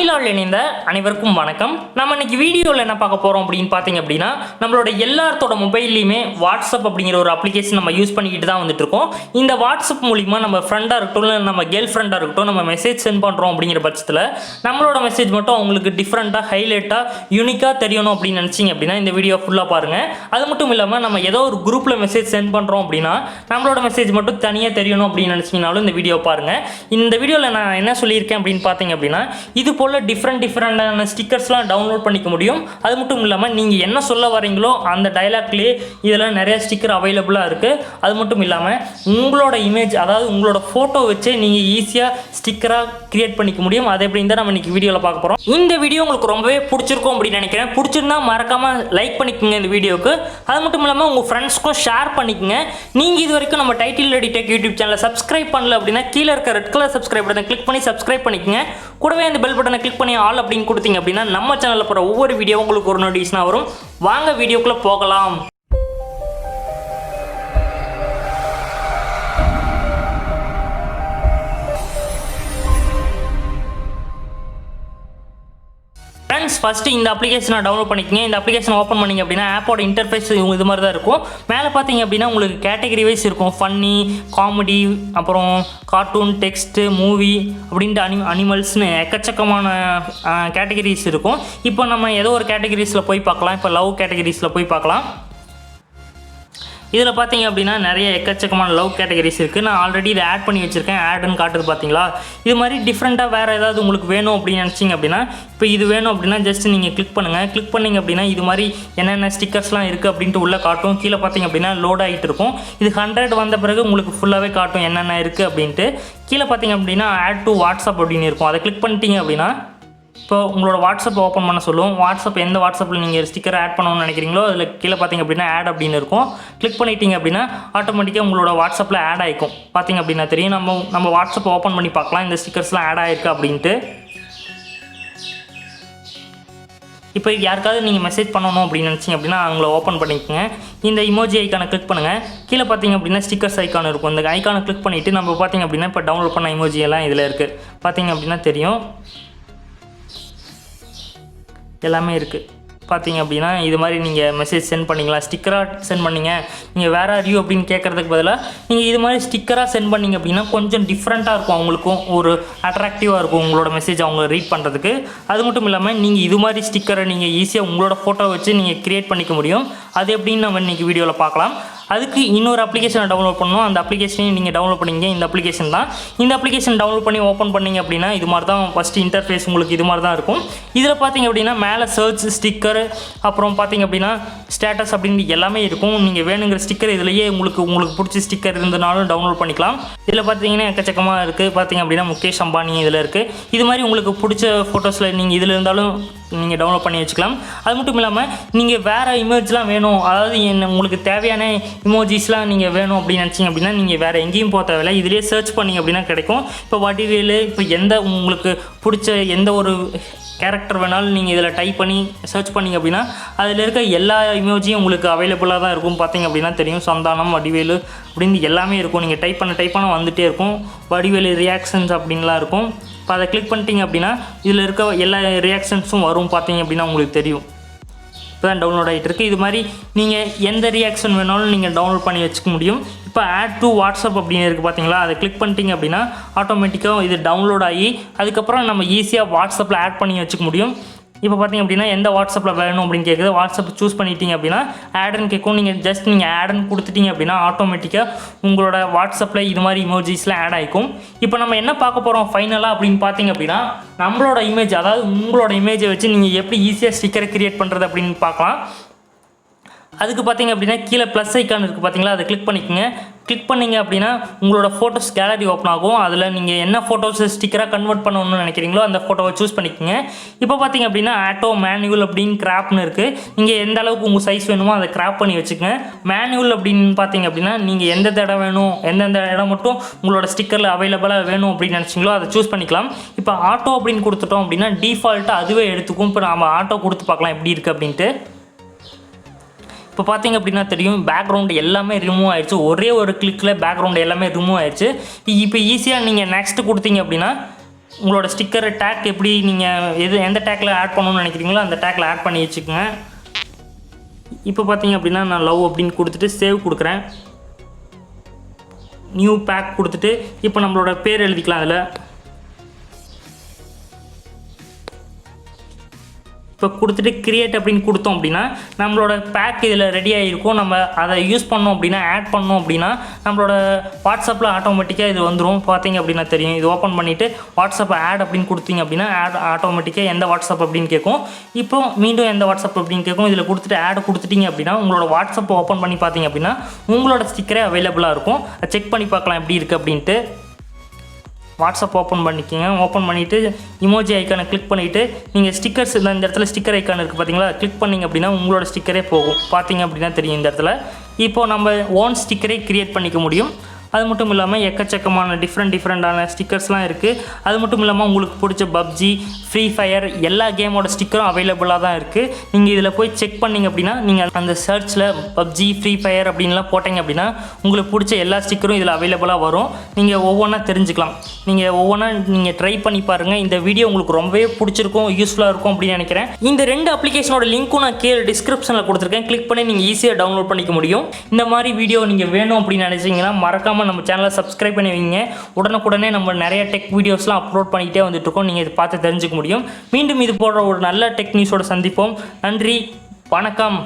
தமிழால் இணைந்த அனைவருக்கும் வணக்கம். நம்ம இன்னைக்கு வீடியோவில் என்ன பார்க்க போகிறோம் அப்படின்னு பார்த்தீங்க அப்படின்னா, நம்மளோட எல்லாத்தோட மொபைல்லையுமே வாட்ஸ்அப் அப்படிங்கிற ஒரு அப்ளிகேஷன் நம்ம யூஸ் பண்ணிக்கிட்டு தான் வந்துட்டு இருக்கோம். இந்த வாட்ஸ்அப் மூலிமா நம்ம ஃப்ரெண்டாக இருக்கட்டும், இல்லை நம்ம கேர்ள் ஃப்ரெண்டாக இருக்கட்டும், நம்ம மெசேஜ் சென்ட் பண்ணுறோம் அப்படிங்கிற பட்சத்தில் நம்மளோட மெசேஜ் மட்டும் அவங்களுக்கு டிஃப்ரெண்ட்டாக ஹைலைட்டாக யூனிக்காக தெரியணும் அப்படின்னு நினச்சிங்க அப்படின்னா இந்த வீடியோ ஃபுல்லாக பாருங்கள். அது மட்டும் இல்லாமல் நம்ம ஏதோ ஒரு குரூப்பில் மெசேஜ் சென்ட் பண்ணுறோம் அப்படின்னா நம்மளோட மெசேஜ் மட்டும் தனியாக தெரியணும் அப்படின்னு நினச்சிங்கனாலும் இந்த வீடியோ பாருங்கள். இந்த வீடியோவில் நான் என்ன சொல்லியிருக்கேன் அப்படின்னு பார்த்தீங்க அப்படின்னா, இது போல் டிஃப்ரெண்டான ஸ்டிக்கர்ஸ்லாம் டவுன்லோட் பண்ணிக்க முடியும். அது மட்டும் இல்லாமல் நீங்கள் என்ன சொல்ல வரீங்களோ அந்த டைலாக்லேயே இதெல்லாம் நிறைய ஸ்டிக்கர் அவைலபிளாக இருக்குது. அது மட்டும் இல்லாமல் உங்களோட இமேஜ், அதாவது உங்களோட ஃபோட்டோ வச்சு நீங்கள் ஈஸியாக ஸ்டிக்கராக கிரியேட் பண்ணிக்க முடியும். அது எப்படின்னு தான் நம்ம இன்றைக்கி வீடியோவில் பார்க்க போகிறோம். இந்த வீடியோ உங்களுக்கு ரொம்பவே பிடிச்சிருக்கும் அப்படின்னு நினைக்கிறேன். பிடிச்சிருந்தா மறக்காமல் லைக் பண்ணிக்கோங்க இந்த வீடியோவுக்கு. அது மட்டும் இல்லாமல் உங்கள் ஃப்ரெண்ட்ஸ்க்கும் ஷேர் பண்ணிக்கோங்க. நீங்கள் இது வரைக்கும் நம்ம டைட்டில் ரெடி டெக் யூடியூப் சேனலை சப்ஸ்கிரைப் பண்ணல அப்படின்னா கீழே இருக்க ரெட் கலர் சப்ஸ்கிரைப் பட்டனை கிளிக் பண்ணி சப்ஸ்கிரைப் பண்ணிக்கோங்க. கூடவே அந்த பெல் பட்டனை கிளிக் பண்ணி ஆல் அப்படின்னு கொடுத்தீங்க அப்படின்னா நம்ம சேனலில் போகிற ஒவ்வொரு வீடியோ உங்களுக்கு ஒரு நோட்டிஃபிகேஷனாக வரும். வாங்க வீடியோக்குள்ளே போகலாம். ஃப்ரெண்ட்ஸ், ஃபஸ்ட்டு இந்த அப்ளிகேஷனை டவுன்லோட் பண்ணிக்கங்க. இந்த அப்ளிகேஷன் ஓப்பன் பண்ணிங்க அப்படின்னா ஆப்போட இன்டர்ஃபேஸ் இது மாதிரி தான் இருக்கும். மேலே பார்த்தீங்க அப்படின்னா உங்களுக்கு கேட்டகரி வைஸ் இருக்கும். ஃபன்னி, காமெடி, அப்புறம் கார்ட்டூன், டெக்ஸ்ட்டு, மூவி அப்படின்ட்டு அனிமல்ஸ்னு எக்கச்சக்கமான கேட்டகரிஸ் இருக்கும். இப்போ நம்ம ஏதோ ஒரு கேட்டகரிஸில் போய் பார்க்கலாம். இப்போ லவ் கேட்டகரிஸில் போய் பார்க்கலாம். இதில் பார்த்தீங்க அப்படின்னா நிறைய எக்கச்சக்கமான லவ் கேட்டகரிஸ் இருக்குது. நான் ஆல்ரெடி இதை ஆட் பண்ணி வச்சுருக்கேன். ஆடுன்னு காட்டுது பார்த்தீங்களா? இது மாதிரி டிஃப்ரெண்ட்டாக வேறு ஏதாவது உங்களுக்கு வேணும் அப்படின்னு நினச்சிங்க அப்படின்னா, இப்போ இது வேணும் அப்படின்னா ஜஸ்ட் நீங்கள் கிளிக் பண்ணுங்கள். கிளிக் பண்ணிங்க அப்படின்னா இது மாதிரி என்னென்ன ஸ்டிக்கர்ஸ்லாம் இருக்குது அப்படின்ட்டு உள்ளே காட்டும். கீழே பார்த்தீங்க அப்படின்னா லோட் ஆகிட்டு இருக்கும். இது 100 வந்த பிறகு உங்களுக்கு ஃபுல்லாகவே காட்டும் என்னென்ன இருக்குது அப்படின்ட்டு. கீழே பார்த்தீங்க அப்படின்னா ஆட் டு வாட்ஸ்அப் அப்படின்னு இருக்கும். அதை கிளிக் பண்ணிட்டீங்க அப்படின்னா இப்போ உங்களோட வாட்ஸ்அப் ஓப்பன் பண்ண சொல்லுவோம். வாட்ஸ்அப் எந்த வாட்ஸ்அப்பில் நீங்கள் ஸ்டிக்கர் ஆட் பண்ணணும்னு நினைக்கிறீங்களோ அதில் கீழே பார்த்தீங்க அப்படின்னா ஆட் அப்படின்னு இருக்கும். கிளிக் பண்ணிட்டீங்க அப்படின்னா ஆட்டோமேட்டிக்காக உங்களோட வாட்ஸ்அப்பில் ஆட் ஆகிக்கும். பார்த்தீங்க அப்படின்னா தெரியும். நம்ம வாட்ஸ்அப் ஓப்பன் பண்ணி பார்க்கலாம் இந்த ஸ்டிக்கர்ஸ்லாம் ஆட் ஆகிருக்கு அப்படின்ட்டு. இப்போ யாருக்காவது நீங்கள் மெசேஜ் பண்ணணும் அப்படின்னு நினச்சிங்க அப்படின்னா அவங்கள ஓப்பன் பண்ணிக்கோங்க. இந்த இமோஜி ஐக்கானை கிளிக் பண்ணுங்கள். கீழே பார்த்தீங்க அப்படின்னா ஸ்டிக்கர்ஸ் ஐக்கான் இருக்கும். இந்த ஐக்கானை கிளிக் பண்ணிவிட்டு நம்ம பார்த்தீங்க அப்படின்னா இப்போ டவுன்லோட் பண்ண இமோஜி எல்லாம் இதில் இருக்குது. பார்த்தீங்க அப்படின்னா தெரியும், எல்லாமே இருக்குது. பார்த்தீங்க அப்படின்னா இது மாதிரி நீங்கள் மெசேஜ் சென்ட் பண்ணிக்கலாம். ஸ்டிக்கராக சென்ட் பண்ணிங்க, நீங்கள் வேறு ரிவ்யூ அப்படின்னு கேட்குறதுக்கு பதிலாக நீங்கள் இது மாதிரி ஸ்டிக்கராக சென்ட் பண்ணிங்க அப்படின்னா கொஞ்சம் டிஃப்ரெண்ட்டாக இருக்கும். அவங்களுக்கும் ஒரு அட்ராக்டிவாக இருக்கும் உங்களோட மெசேஜ் அவங்க ரீட் பண்ணுறதுக்கு. அது மட்டும் இல்லாமல் நீங்கள் இது மாதிரி ஸ்டிக்கரை நீங்கள் ஈஸியாக உங்களோட ஃபோட்டோ வச்சு நீங்கள் க்ரியேட் பண்ணிக்க முடியும். அது எப்படின்னு நம்ம இன்றைக்கி வீடியோவில் பார்க்கலாம். அதுக்கு இன்னொரு அப்ளிகேஷனை டவுன்லோட் பண்ணணும். அந்த அப்ளிகேஷனையும் நீங்கள் டவுன்லோட் பண்ணிங்க. இந்த அப்ளிகேஷன் தான். இந்த அப்ளிகேஷன் டவுன்லோட் பண்ணி ஓப்பன் பண்ணிங்க அப்படின்னா இது மாதிரி தான் ஃபஸ்ட்டு இன்டர்ஃபேஸ் உங்களுக்கு இது மாதிரி தான் இருக்கும். இதில் பார்த்தீங்க அப்படின்னா மேலே சர்ச், ஸ்டிக்கர், அப்புறம் பார்த்தீங்க அப்படின்னா ஸ்டேட்டஸ் அப்படின்னு எல்லாமே இருக்கும். நீங்கள் வேணுங்கிற ஸ்டிக்கர் இதிலேயே உங்களுக்கு பிடிச்ச ஸ்டிக்கர் இருந்தனாலும் டவுன்லோட் பண்ணிக்கலாம். இதில் பார்த்தீங்கன்னா எக்கச்சக்கமாக இருக்குது. பார்த்தீங்க அப்படின்னா முகேஷ் அம்பானி இதில் இருக்குது. இது மாதிரி உங்களுக்கு பிடிச்ச ஃபோட்டோஸில் நீங்கள் இதில் இருந்தாலும் நீங்கள் டவுன்லோட் பண்ணி வச்சுக்கலாம். அது மட்டும் இல்லாமல் நீங்கள் வேறு இமேஜ்லாம் வேணும், அதாவது உங்களுக்கு தேவையான இமோஜிஸ்லாம் நீங்கள் வேணும் அப்படின்னு நினச்சிங்க அப்படின்னா நீங்கள் வேறு எங்கேயும் போக தேவையில்லை. இதிலே சர்ச் பண்ணிங்க அப்படின்னா கிடைக்கும். இப்போ வடிவேலு, இப்போ எந்த உங்களுக்கு பிடிச்ச எந்த ஒரு கேரக்டர் வேணாலும் நீங்கள் இதில் டைப் பண்ணி சர்ச் பண்ணிங்க அப்படின்னா அதில் இருக்க எல்லா இமோஜியும் உங்களுக்கு அவைலபிளாக தான் இருக்கும். பார்த்தீங்க அப்படின்னா தெரியும், சந்தானம், வடிவேலு அப்படின்னு எல்லாமே இருக்கும். நீங்கள் டைப் பண்ண வந்துகிட்டே இருக்கும். வடிவேலு ரியாக்ஷன்ஸ் அப்படின்லாம் இருக்கும். இப்போ அதை கிளிக் பண்ணிட்டீங்க அப்படின்னா இதில் இருக்க எல்லா ரியாக்ஷன்ஸும் வரும். பார்த்தீங்க அப்படின்னா உங்களுக்கு தெரியும். இப்போ தான் டவுன்லோட் ஆகிட்டு இருக்குது. இது மாதிரி நீங்கள் எந்த ரியாக்ஷன் வேணாலும் நீங்கள் டவுன்லோட் பண்ணி வச்சுக்க முடியும். இப்போ ஆட் டு வாட்ஸ்அப் அப்படின்னு இருக்குது பார்த்தீங்களா? அதை கிளிக் பண்ணிட்டீங்க அப்படின்னா ஆட்டோமேட்டிக்காக இது டவுன்லோட் ஆகி அதுக்கப்புறம் நம்ம ஈஸியாக வாட்ஸ்அப்பில் ஆட் பண்ணி வச்சுக்க முடியும். இப்போ பார்த்தீங்க அப்படின்னா எந்த வாட்ஸ்அப்பில் வேணும் அப்படின்னு கேட்குது. வாட்ஸ்அப் சூஸ் பண்ணிட்டீங்க அப்படின்னா ஆடுன்னு கேட்கும். நீங்கள் ஆடுன்னு கொடுத்துட்டீங்க அப்படின்னா ஆட்டோமேட்டிக்காக உங்களோட வாட்ஸ்அப்பில் இது மாதிரி இமோஜிஸ்லாம் ஆட் ஆகிக்கும். இப்போ நம்ம என்ன பார்க்க போகிறோம் ஃபைனலாக அப்படின்னு பார்த்தீங்க அப்படின்னா நம்மளோட இமேஜ், அதாவது உங்களோட இமேஜை வச்சு நீங்கள் எப்படி ஈஸியாக ஸ்டிக்கரை கிரியேட் பண்ணுறது அப்படின்னு பார்க்கலாம். அதுக்கு பார்த்தீங்க அப்படின்னா கீழே ப்ளஸ் ஐக்கான் இருக்குது பார்த்தீங்களா? அதை கிளிக் பண்ணிக்கோங்க. கிளிக் பண்ணிங்க அப்படின்னா உங்களோட ஃபோட்டோஸ் கேலரி ஓப்பன் ஆகும். அதில் நீங்கள் என்ன ஃபோட்டோஸ் ஸ்டிக்கராக கன்வெர்ட் பண்ணணும்னு நினைக்கிறீங்களோ அந்த ஃபோட்டோவை சூஸ் பண்ணிக்கோங்க. இப்போ பார்த்தீங்க அப்படின்னா ஆட்டோ, மேனுவல் அப்படின்னு கிராப்னு இருக்குது. நீங்கள் எந்த அளவுக்கு உங்கள் சைஸ் வேணுமோ அதை கிராப் பண்ணி வச்சுக்கோங்க. மேனுவல் அப்படின்னு பார்த்தீங்க அப்படின்னா நீங்கள் எந்தெந்த இடம் வேணும், எந்தெந்த இடம் மட்டும் உங்களோட ஸ்டிக்கரில் அவைலபிளாக வேணும் அப்படின்னு நினச்சிங்களோ அதை சூஸ் பண்ணிக்கலாம். இப்போ ஆட்டோ அப்படின்னு கொடுத்துட்டோம் அப்படின்னா டிஃபால்ட்டாக அதுவே எடுத்துக்கும். இப்போ நம்ம ஆட்டோ கொடுத்து பார்க்கலாம் எப்படி இருக்குது அப்படின்ட்டு. இப்போ பார்த்தீங்க அப்படின்னா தெரியும், பேக்ரவுண்ட் எல்லாமே ரிமூவ் ஆயிடுச்சு. ஒரே ஒரு கிளிக்கில் பேக்ரவுண்ட் எல்லாமே ரிமூவ் ஆயிடுச்சு. இப்போ ஈஸியாக நீங்கள் நெக்ஸ்ட் கொடுத்தீங்க அப்படின்னா உங்களோட ஸ்டிக்கர் டேக் எப்படி நீங்கள் எந்த டேக்கில் ஆட் பண்ணணும்னு நினைக்கிறீங்களோ அந்த டேக்கில் ஆட் பண்ணி வச்சுக்கோங்க. இப்போ பார்த்தீங்க அப்படின்னா நான் லவ் அப்படின்னு கொடுத்துட்டு சேவ் கொடுக்குறேன். நியூ பேக் கொடுத்துட்டு இப்போ நம்மளோட பேர் எழுதிக்கலாம். அதில் இப்போ கொடுத்துட்டு கிரியேட் அப்படின்னு கொடுத்தோம் அப்படின்னா நம்மளோட பேக் இதில் ரெடி ஆகிருக்கும். நம்ம அதை யூஸ் பண்ணோம் அப்படின்னா ஆட் பண்ணோம் அப்படின்னா நம்மளோட வாட்ஸ்அப்பில் ஆட்டோமேட்டிக்காக இது வந்துடும். பார்த்தீங்க அப்படின்னா தெரியும். இது ஓப்பன் பண்ணிவிட்டு வாட்ஸ்அப்பை ஆட் அப்படின்னு கொடுத்தீங்க அப்படின்னா ஆட் ஆட்டோமேட்டிக்காக எந்த வாட்ஸ்அப் அப்படின்னு கேட்கும். இப்போ மீண்டும் எந்த வாட்ஸ்அப் அப்படின்னு கேட்கும். இதில் கொடுத்துட்டு ஆட் கொடுத்துட்டீங்க அப்படின்னா உங்களோட வாட்ஸ்அப்பை ஓப்பன் பண்ணி பார்த்தீங்க அப்படின்னா உங்களோட ஸ்டிக்கரே அவைலபிளாக இருக்கும். செக் பண்ணி பார்க்கலாம் எப்படி இருக்குது அப்படின்ட்டு. வாட்ஸ்அப் ஓப்பன் பண்ணிக்கோங்க. ஓப்பன் பண்ணிவிட்டு இமோஜி ஐக்கானை கிளிக் பண்ணிவிட்டு நீங்கள் ஸ்டிக்கர்ஸ் இந்த இடத்துல ஸ்டிக்கர் ஐக்கான் இருக்குது பார்த்தீங்களா, கிளிக் பண்ணிங்க அப்படின்னா உங்களோட ஸ்டிக்கரே போகும். பார்த்தீங்க அப்படின்னா தெரியும். இந்த இடத்துல இப்போது நம்ம ஓன் ஸ்டிக்கரே க்ரியேட் பண்ணிக்க முடியும். அது மட்டும் இல்லாமல் எக்கச்சக்கமான டிஃப்ரெண்ட்டான ஸ்டிக்கர்ஸ்லாம் இருக்குது. அது மட்டும் இல்லாமல் உங்களுக்கு பிடிச்ச பப்ஜி, ஃப்ரீ ஃபயர் எல்லா கேமோட ஸ்டிக்கரும் அவைலபிளாக தான் இருக்குது. நீங்கள் இதில் போய் செக் பண்ணிங்க அப்படின்னா நீங்கள் அந்த சர்ச்சில் பப்ஜி, ஃப்ரீ ஃபயர் அப்படின்லாம் போட்டிங்க அப்படின்னா உங்களுக்கு பிடிச்ச எல்லா ஸ்டிக்கரும் இதில் அவைலபிளாக வரும். நீங்கள் ஒவ்வொன்றா தெரிஞ்சுக்கலாம். நீங்கள் ஒவ்வொன்றா நீங்கள் ட்ரை பண்ணி பாருங்கள். இந்த வீடியோ உங்களுக்கு ரொம்பவே பிடிச்சிருக்கும், யூஸ்ஃபுல்லாக இருக்கும் அப்படின்னு நினைக்கிறேன். இந்த 2 அப்ளிகேஷனோட லிங்க்கும் நான் கீழே டிஸ்கிரிப்ஷனில் கொடுத்துருக்கேன். கிளிக் பண்ணி நீங்கள் ஈஸியாக டவுன்லோட் பண்ணிக்க முடியும். இந்த மாதிரி வீடியோ நீங்கள் வேணும் அப்படின்னு நினச்சிங்கன்னா மறக்காமல் நம்ம சேனலை சப்ஸ்கிரைப் பண்ணி வைங்க. உடனுக்குடனே நம்ம நிறைய டெக் வீடியோஸ்லாம் அப்லோட் பண்ணிக்கிட்டே வந்துட்டுருக்கோம். நீங்கள் இதை பார்த்து தெரிஞ்சுக்க முடியும். மீண்டும் இது போன்ற ஒரு நல்ல டெக் நியூஸோட சந்திப்போம். நன்றி, வணக்கம்.